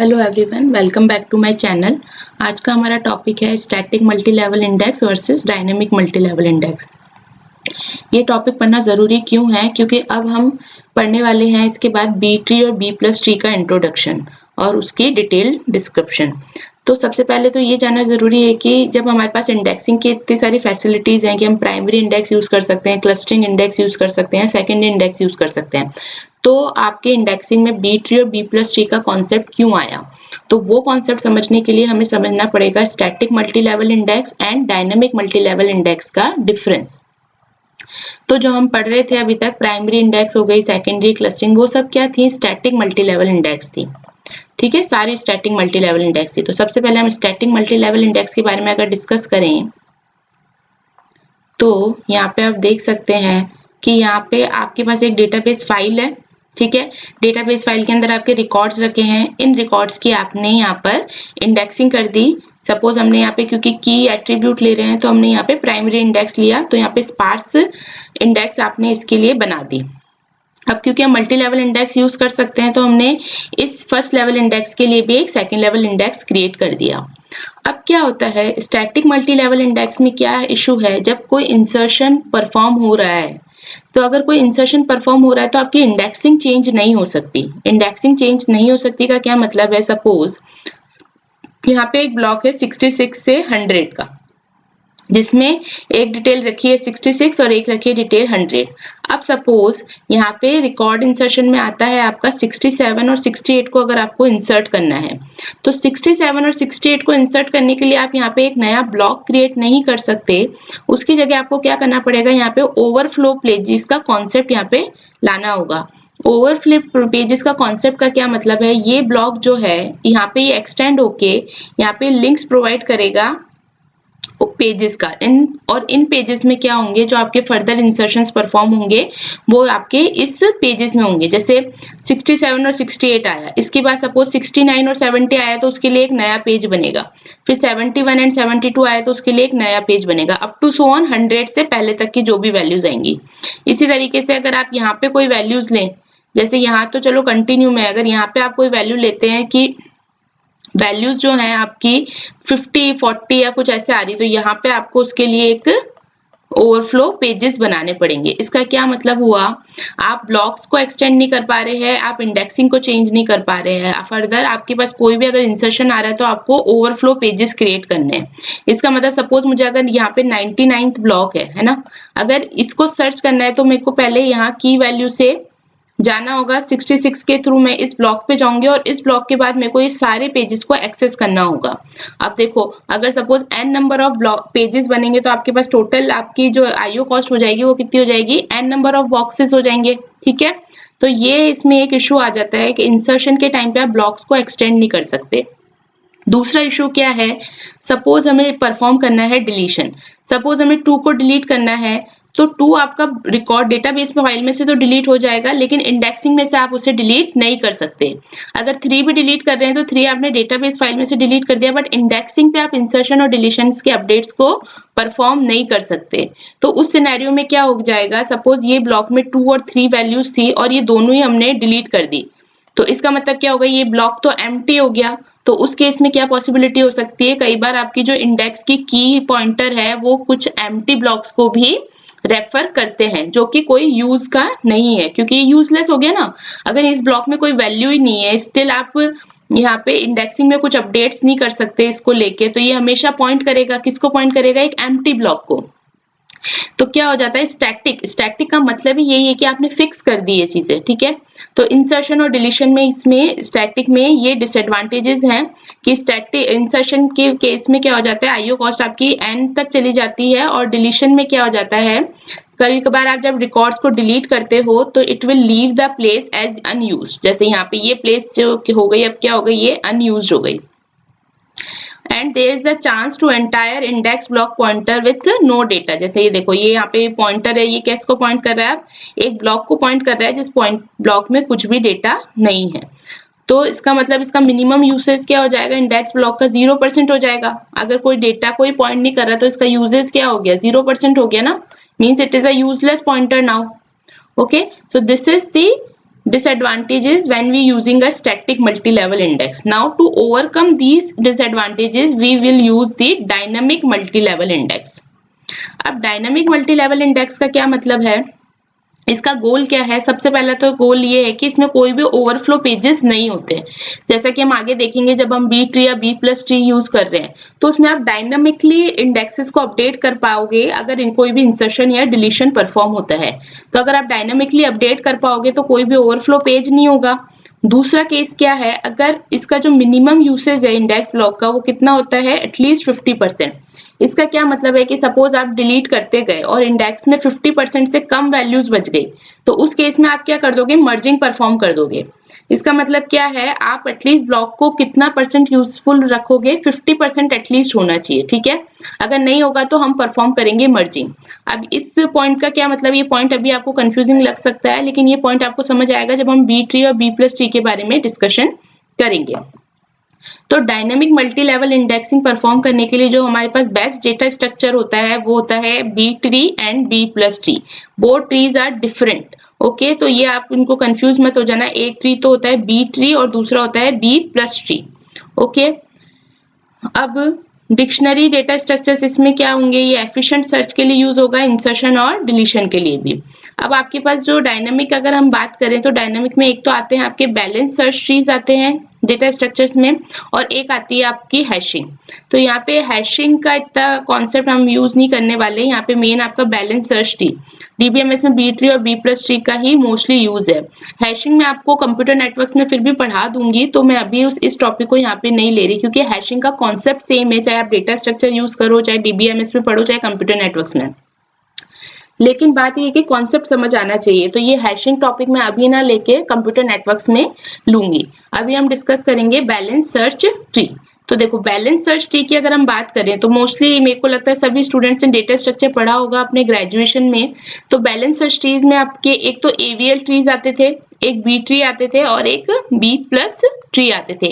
Hello everyone, welcome back to my channel. आज का हमारा टॉपिक है static multi level index versus dynamic multi level index. ये topic पढ़ना ज़रूरी क्यों है? क्योंकि अब हम पढ़ने वाले हैं इसके बाद बी ट्री और बी प्लस ट्री का इंट्रोडक्शन और उसकी डिटेल डिस्क्रिप्शन। तो सबसे पहले तो ये जानना ज़रूरी है कि जब हमारे पास इंडेक्सिंग की इतनी सारी फैसिलिटीज़ हैं कि हम प्राइमरी इंडेक्स यूज़ कर सकते हैं, क्लस्टरिंग इंडेक्स यूज़ कर सकते हैं, सेकेंडरी इंडेक्स यूज़ कर सकते हैं, तो आपके इंडेक्सिंग में बी ट्री और बी प्लस ट्री का कॉन्सेप्ट क्यों आया? तो वो कॉन्सेप्ट समझने के लिए हमें समझना पड़ेगा static multi level index and dynamic multi level index का डिफरेंस। तो जो हम पढ़ रहे थे अभी तक, प्राइमरी इंडेक्स हो गई, सेकेंडरी, क्लस्टरिंग, वो सब क्या थी? स्टैटिक मल्टी लेवल इंडेक्स थी। ठीक है, सारी स्टैटिक मल्टी लेवल इंडेक्स थी। तो सबसे पहले हम स्टैटिक मल्टी लेवल इंडेक्स के बारे में अगर डिस्कस करें तो यहाँ पे आप देख सकते हैं कि यहाँ पे आपके पास एक डेटाबेस फाइल है। ठीक है, डेटाबेस फाइल के अंदर आपके रिकॉर्ड्स रखे हैं। इन रिकॉर्ड्स की आपने यहाँ पर इंडेक्सिंग कर दी। सपोज हमने यहाँ पे, क्योंकि की एट्रीब्यूट ले रहे हैं, तो हमने यहाँ पे प्राइमरी इंडेक्स लिया, तो यहाँ पे स्पार्स इंडेक्स आपने इसके लिए बना दी। अब क्योंकि हम मल्टी लेवल इंडेक्स यूज कर सकते हैं, तो हमने इस फर्स्ट लेवल इंडेक्स के लिए भी एक सेकेंड लेवल इंडेक्स क्रिएट कर दिया। अब क्या होता है स्टैटिक मल्टी लेवल इंडेक्स में? क्या इशू है? जब कोई इंसर्शन परफॉर्म हो रहा है, तो अगर कोई इंसर्शन परफॉर्म हो रहा है तो आपकी इंडेक्सिंग चेंज नहीं हो सकती। इंडेक्सिंग चेंज नहीं हो सकती का क्या मतलब है? सपोज यहाँ पे एक ब्लॉक है 66 से 100 का, जिसमें एक डिटेल रखी है 66 और एक रखी है डिटेल 100। अब सपोज यहाँ पे रिकॉर्ड इंसर्शन में आता है आपका 67 और 68 को अगर आपको इंसर्ट करना है, तो 67 और 68 को इंसर्ट करने के लिए आप यहाँ पे एक नया ब्लॉक क्रिएट नहीं कर सकते। उसकी जगह आपको क्या करना पड़ेगा? यहाँ पे ओवरफ्लो पेजेस का कॉन्सेप्ट यहाँ पे लाना होगा। ओवरफ्लो पेजेस का कॉन्सेप्ट का क्या मतलब है? ये ब्लॉक जो है यहाँ पे ये एक्सटेंड होके यहाँ पे लिंक्स प्रोवाइड करेगा पेजेस का। इन पेजेस में क्या होंगे? जो आपके फर्दर इंसर्शंस परफॉर्म होंगे वो आपके इस पेजेस में होंगे। जैसे 67 और 68 आया, इसके बाद सपोज 69 और 70 आया तो उसके लिए एक नया पेज बनेगा। फिर 71 एंड 72 आया तो उसके लिए एक नया पेज बनेगा, अप टू सो ऑन 100 से पहले तक की जो भी वैल्यूज आएंगी। इसी तरीके से अगर आप यहाँ पे कोई वैल्यूज लें, जैसे यहाँ तो चलो कंटिन्यू में, अगर यहाँ पे आप कोई वैल्यू लेते हैं कि वैल्यूज जो है आपकी 50, 40 या कुछ ऐसे आ रही, तो यहाँ पे आपको उसके लिए एक ओवरफ्लो पेजेस बनाने पड़ेंगे। इसका क्या मतलब हुआ? आप ब्लॉक्स को एक्सटेंड नहीं कर पा रहे हैं, आप इंडेक्सिंग को चेंज नहीं कर पा रहे हैं। फर्दर आपके पास कोई भी अगर इंसर्शन आ रहा है तो आपको ओवरफ्लो पेजेस क्रिएट करने हैं। इसका मतलब सपोज मुझे अगर यहाँ पे 99th ब्लॉक है ना, अगर इसको सर्च करना है तो मेरे को पहले यहाँ की वैल्यू से जाना होगा। 66 के थ्रू मैं इस ब्लॉक पे जाऊंगी और इस ब्लॉक के बाद मेरे को ये सारे पेजेस को एक्सेस करना होगा। अब देखो, अगर suppose n number of block pages बनेंगे तो आपके पास टोटल आपकी जो IO कॉस्ट हो जाएगी वो कितनी हो जाएगी? n नंबर ऑफ बॉक्सेस हो जाएंगे। ठीक है, तो ये इसमें एक इशू आ जाता है कि इंसर्शन के टाइम पे आप ब्लॉक्स को एक्सटेंड नहीं कर सकते। दूसरा इशू क्या है? सपोज हमें परफॉर्म करना है डिलीशन। सपोज हमें 2 को डिलीट करना है, तो 2 आपका रिकॉर्ड डेटाबेस में फाइल में से तो डिलीट हो जाएगा, लेकिन इंडेक्सिंग में से आप उसे डिलीट नहीं कर सकते। अगर 3 भी डिलीट कर रहे हैं तो 3 आपने डेटाबेस फाइल में से डिलीट कर दिया, बट इंडेक्सिंग पे आप इंसर्शन और डिलीशन के अपडेट्स को परफॉर्म नहीं कर सकते। तो उस सिनेरियो में क्या हो जाएगा? सपोज ये ब्लॉक में 2 और 3 वैल्यूज थी और ये दोनों ही हमने डिलीट कर दी, तो इसका मतलब क्या होगा? ये ब्लॉक तो एम्प्टी हो गया। तो उस केस में क्या पॉसिबिलिटी हो सकती है? कई बार आपकी जो इंडेक्स की पॉइंटर है वो कुछ एम्प्टी ब्लॉक्स को भी रेफर करते हैं, जो कि कोई यूज का नहीं है, क्योंकि ये यूजलेस हो गया ना। अगर इस ब्लॉक में कोई वैल्यू ही नहीं है, स्टिल आप यहाँ पे इंडेक्सिंग में कुछ अपडेट्स नहीं कर सकते इसको लेके, तो ये हमेशा पॉइंट करेगा, किसको पॉइंट करेगा? एक एम्प्टी ब्लॉक को। तो क्या हो जाता है? स्टैटिक का मतलब ही यही है कि आपने फिक्स कर दी ये चीजें। ठीक है, तो इंसर्शन और डिलीशन में, इसमें स्टैटिक में ये डिसएडवांटेजेस हैं कि स्टैटिक इंसर्शन के केस में क्या हो जाता है? IO कॉस्ट आपकी n तक चली जाती है, और डिलीशन में क्या हो जाता है? कभी कभार आप जब रिकॉर्ड्स को डिलीट करते हो तो it will leave the place as unused. जैसे यहाँ पे ये प्लेस जो हो गई, अब क्या हो गई? ये अनयूज्ड हो गई। And there is a chance to entire index block pointer with no data. जैसे ये देखो, ये यहाँ पे पॉइंटर है, ये किस को पॉइंट कर रहा है? एक ब्लॉक को पॉइंट कर रहा है जिस पॉइंट ब्लॉक में कुछ भी डेटा नहीं है। तो इसका मतलब इसका मिनिमम यूसेज क्या हो जाएगा? इंडेक्स ब्लॉक का 0% हो जाएगा। अगर कोई डेटा कोई पॉइंट नहीं कर रहा तो इसका यूसेज क्या हो गया? 0% हो गया ना, means it is a useless pointer now. Okay, so this is the disadvantages when we using a static multi-level index. Now to overcome these disadvantages we will use the dynamic multi-level index. अब dynamic multi level index का क्या मतलब है, इसका गोल क्या है? सबसे पहला तो गोल ये है कि इसमें कोई भी ओवरफ्लो पेजेस नहीं होते, जैसा कि हम आगे देखेंगे जब हम बी ट्री या बी प्लस ट्री यूज कर रहे हैं तो उसमें आप डायनामिकली इंडेक्सेस को अपडेट कर पाओगे अगर कोई भी इंसर्शन या डिलीशन परफॉर्म होता है। तो अगर आप डायनामिकली अपडेट कर पाओगे तो कोई भी ओवरफ्लो पेज नहीं होगा। दूसरा केस क्या है, अगर इसका जो मिनिमम यूसेज है इंडेक्स ब्लॉक का वो कितना होता है, एटलीस्ट 50%। इसका क्या मतलब है कि सपोज आप डिलीट करते गए और इंडेक्स में 50% से कम वैल्यूज बच गई तो उस केस में आप क्या कर दोगे, मर्जिंग परफॉर्म कर दोगे। इसका मतलब क्या है, आप एटलीस्ट ब्लॉक को कितना परसेंट यूजफुल रखोगे, 50% एटलीस्ट होना चाहिए, ठीक है। अगर नहीं होगा तो हम परफॉर्म करेंगे मर्जिंग। अब इस पॉइंट का क्या मतलब, ये पॉइंट अभी आपको कंफ्यूजिंग लग सकता है लेकिन ये पॉइंट आपको समझ आएगा जब हम बी ट्री और बी प्लस ट्री के बारे में डिस्कशन करेंगे। तो dynamic multi level indexing perform करने के लिए जो हमारे पास बेस्ट डेटा स्ट्रक्चर होता है वो होता है B tree and B plus tree. Both trees are different, okay. तो ये आप इनको कंफ्यूज मत हो जाना, एक ट्री तो होता है बी ट्री और दूसरा होता है बी प्लस ट्री, ओके। अब डिक्शनरी डेटा स्ट्रक्चर्स इसमें क्या होंगे, ये एफिशिएंट सर्च के लिए यूज होगा, इंसर्शन और डिलीशन के लिए भी। अब आपके पास जो डायनामिक अगर हम बात करें तो डायनामिक में एक तो आते हैं आपके बैलेंस सर्च ट्रीज आते हैं डेटा स्ट्रक्चर्स में, और एक आती है आपकी हैशिंग। तो यहाँ पे हैशिंग का इतना कॉन्सेप्ट हम यूज नहीं करने वाले, यहाँ पे मेन आपका बैलेंस सर्च ट्री, डीबीएमएस में बी ट्री और बी प्लस ट्री का ही मोस्टली यूज है। हैशिंग में आपको कंप्यूटर नेटवर्क्स में फिर भी पढ़ा दूंगी, तो मैं अभी इस टॉपिक को यहाँ पे नहीं ले रही क्योंकि हैशिंग का कॉन्सेप्ट सेम है, चाहे आप डेटा स्ट्रक्चर यूज करो, चाहे डीबीएमएस में पढ़ो, चाहे कंप्यूटर नेटवर्क्स में। लेकिन बात ये है कि कॉन्सेप्ट समझ आना चाहिए, तो ये हैशिंग टॉपिक मैं अभी ना लेके कंप्यूटर नेटवर्क्स में लूंगी। अभी हम डिस्कस करेंगे बैलेंस सर्च ट्री। तो देखो बैलेंस सर्च ट्री की अगर हम बात करें तो मोस्टली मेरे को लगता है सभी स्टूडेंट्स ने डेटा स्ट्रक्चर पढ़ा होगा अपने ग्रेजुएशन में। तो बैलेंस सर्च ट्रीज में आपके एक तो एवीएल ट्रीज आते थे, एक बी ट्री आते थे और एक बी प्लस ट्री आते थे।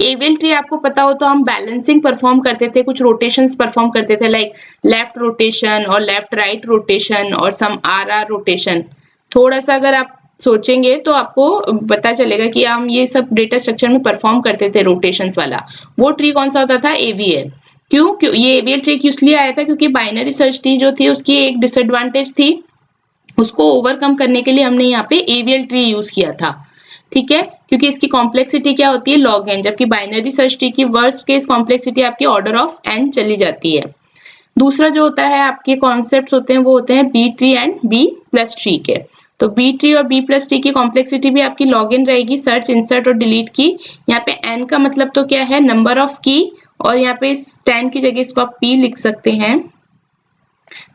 एवीएल ट्री आपको पता हो तो हम बैलेंसिंग परफॉर्म करते थे, कुछ रोटेशंस परफॉर्म करते थे, लाइक लेफ्ट रोटेशन और लेफ्ट राइट रोटेशन और सम आरआर रोटेशन। थोड़ा सा अगर आप सोचेंगे तो आपको पता चलेगा कि हम ये सब डेटा स्ट्रक्चर में परफॉर्म करते थे रोटेशंस वाला। वो ट्री कौन सा होता था, एवीएल। क्यों ये एवीएल ट्री इसलिए आया था क्योंकि बाइनरी सर्च ट्री जो थी उसकी एक डिसएडवांटेज थी, उसको ओवरकम करने के लिए हमने यहाँ पे एवीएल ट्री यूज किया था, ठीक है। क्योंकि इसकी कॉम्प्लेक्सिटी क्या होती है, लॉग एन, जबकि बाइनरी सर्च ट्री की वर्स्ट केस कॉम्प्लेक्सिटी आपकी ऑर्डर ऑफ एन चली जाती है। दूसरा जो होता है आपके कॉन्सेप्ट्स होते हैं वो होते हैं B tree and B plus tree के। तो बी ट्री और बी प्लस ट्री की कॉम्प्लेक्सिटी भी आपकी लॉग इन रहेगी, सर्च, इंसर्ट और डिलीट की। यहाँ पे एन का मतलब तो क्या है, नंबर ऑफ की, और यहाँ पे इस 10 की जगह इसको आप पी लिख सकते हैं।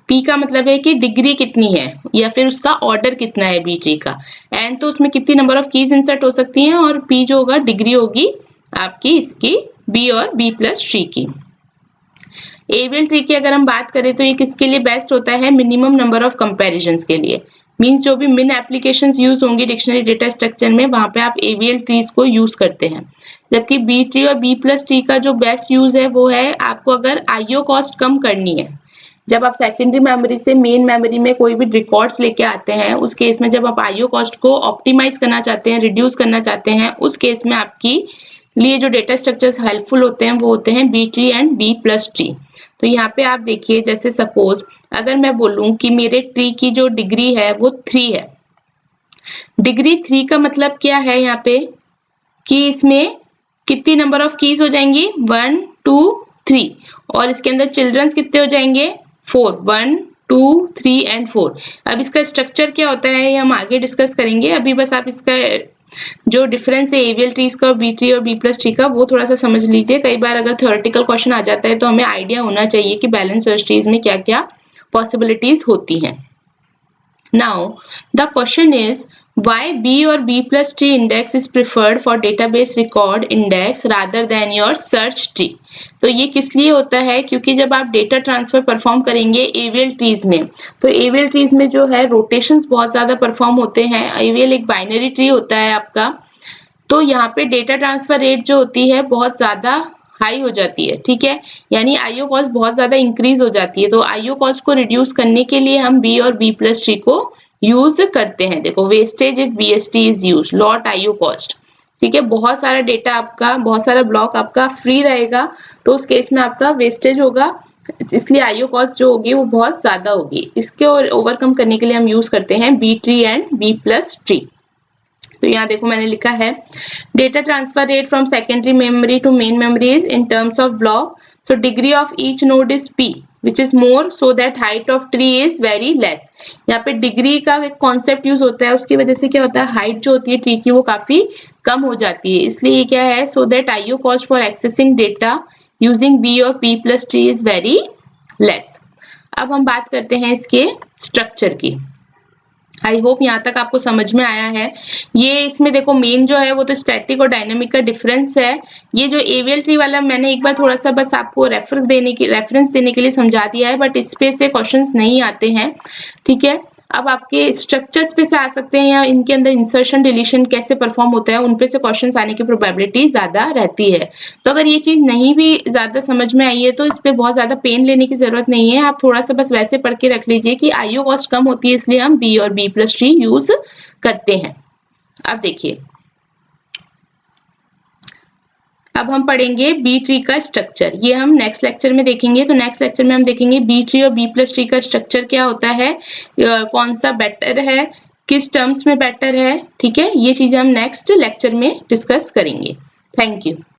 पी का मतलब है कि डिग्री कितनी है या फिर उसका ऑर्डर कितना है बी ट्री का। एन तो उसमें कितनी नंबर ऑफ कीज इंसर्ट हो सकती हैं, और पी जो होगा डिग्री होगी आपकी इसकी बी और बी प्लस ट्री की। एवीएल ट्री की अगर हम बात करें तो ये किसके लिए बेस्ट होता है, मिनिमम नंबर ऑफ कंपैरिजंस के लिए। मींस जो भी मिन एप्लीकेशंस यूज होंगी डिक्शनरी डेटा स्ट्रक्चर में वहां पे आप एवीएल ट्रीज को यूज करते हैं। जबकि बी ट्री और बी प्लस ट्री का जो बेस्ट यूज है वो है आपको अगर आईओ कॉस्ट कम करनी है, जब आप सेकेंडरी मेमोरी से मेन मेमोरी में कोई भी रिकॉर्ड्स लेके आते हैं उस केस में जब आप आईओ कॉस्ट को ऑप्टिमाइज करना चाहते हैं, रिड्यूस करना चाहते हैं, उस केस में आपकी लिए जो डेटा स्ट्रक्चर्स हेल्पफुल होते हैं वो होते हैं B tree and B plus tree. तो यहाँ पे आप देखिए, जैसे सपोज अगर मैं बोलूं कि मेरे ट्री की जो डिग्री है वो 3 है, डिग्री 3 का मतलब क्या है यहाँ पे कि इसमें कितनी नंबर ऑफ कीज हो जाएंगी, 1 2 3, और इसके अंदर चिल्ड्रंस कितने हो जाएंगे, 4, 1 2 3 एंड 4। अब इसका स्ट्रक्चर क्या होता है ये हम आगे डिस्कस करेंगे, अभी बस आप इसका जो डिफरेंस है एवीएल ट्रीज का बी ट्री और बी प्लस ट्री का वो थोड़ा सा समझ लीजिए। कई बार अगर थ्योरेटिकल क्वेश्चन आ जाता है तो हमें आइडिया होना चाहिए कि बैलेंस सर्च ट्रीज में क्या क्या पॉसिबिलिटीज होती हैं। Now the question is why B or B plus tree index is preferred for database record index rather than your search tree। तो ये किस लिए होता है, क्योंकि जब आप डेटा ट्रांसफर परफॉर्म करेंगे एवीएल ट्रीज में तो एवीएल ट्रीज में जो है रोटेशंस बहुत ज्यादा परफॉर्म होते हैं। एवीएल एक बाइनरी ट्री होता है आपका, तो यहाँ पे डेटा ट्रांसफर रेट जो होती है बहुत ज्यादा हाई हो जाती है, ठीक है, यानी आईओ कॉस्ट बहुत ज्यादा इंक्रीज हो जाती है। तो आईओ कॉस्ट को रिड्यूस करने के लिए हम बी और बी प्लस ट्री को यूज करते हैं। देखो wastage if BST is use, lot IO cost, ठीक है, बहुत सारा डेटा आपका, बहुत सारा ब्लॉक आपका फ्री रहेगा तो उस केस में आपका वेस्टेज होगा, इसलिए IO कॉस्ट जो होगी वो बहुत ज्यादा होगी। इसके ओवरकम करने के लिए हम यूज करते हैं B ट्री एंड B+ट्री। तो यहाँ देखो मैंने लिखा है data transfer rate from secondary memory to main memory is in terms of block, so degree of each node is P which is more so that height of tree is very less। यहाँ पे degree का एक concept use होता है, उसकी वजह से क्या होता है हाइट जो होती है ट्री की वो काफी कम हो जाती है, इसलिए ये क्या है so that IO cost for accessing data using B और B+ट्री is very less। अब हम बात करते हैं इसके स्ट्रक्चर की। आई होप यहाँ तक आपको समझ में आया है। ये इसमें देखो मेन जो है वो तो स्टैटिक और डायनेमिक का डिफरेंस है। ये जो AVL ट्री वाला मैंने एक बार थोड़ा सा बस आपको रेफरेंस देने के लिए समझा दिया है, बट इस पे से क्वेश्चंस नहीं आते हैं, ठीक है। अब आपके स्ट्रक्चर्स पे से आ सकते हैं या इनके अंदर इंसर्शन डिलीशन कैसे परफॉर्म होता है उन पे से क्वेश्चंस आने की प्रोबेबिलिटी ज्यादा रहती है। तो अगर ये चीज नहीं भी ज्यादा समझ में आई है तो इस पे बहुत ज्यादा पेन लेने की जरूरत नहीं है, आप थोड़ा सा बस वैसे पढ़ के रख लीजिए कि IO कॉस्ट कम होती है इसलिए हम B और B+ट्री यूज करते हैं। अब देखिए, अब हम पढ़ेंगे बी ट्री का स्ट्रक्चर, ये हम नेक्स्ट लेक्चर में देखेंगे। तो नेक्स्ट लेक्चर में हम देखेंगे बी ट्री और B+ट्री का स्ट्रक्चर क्या होता है, कौन सा बेटर है, किस टर्म्स में बेटर है, ठीक है, ये चीजें हम नेक्स्ट लेक्चर में डिस्कस करेंगे। Thank you.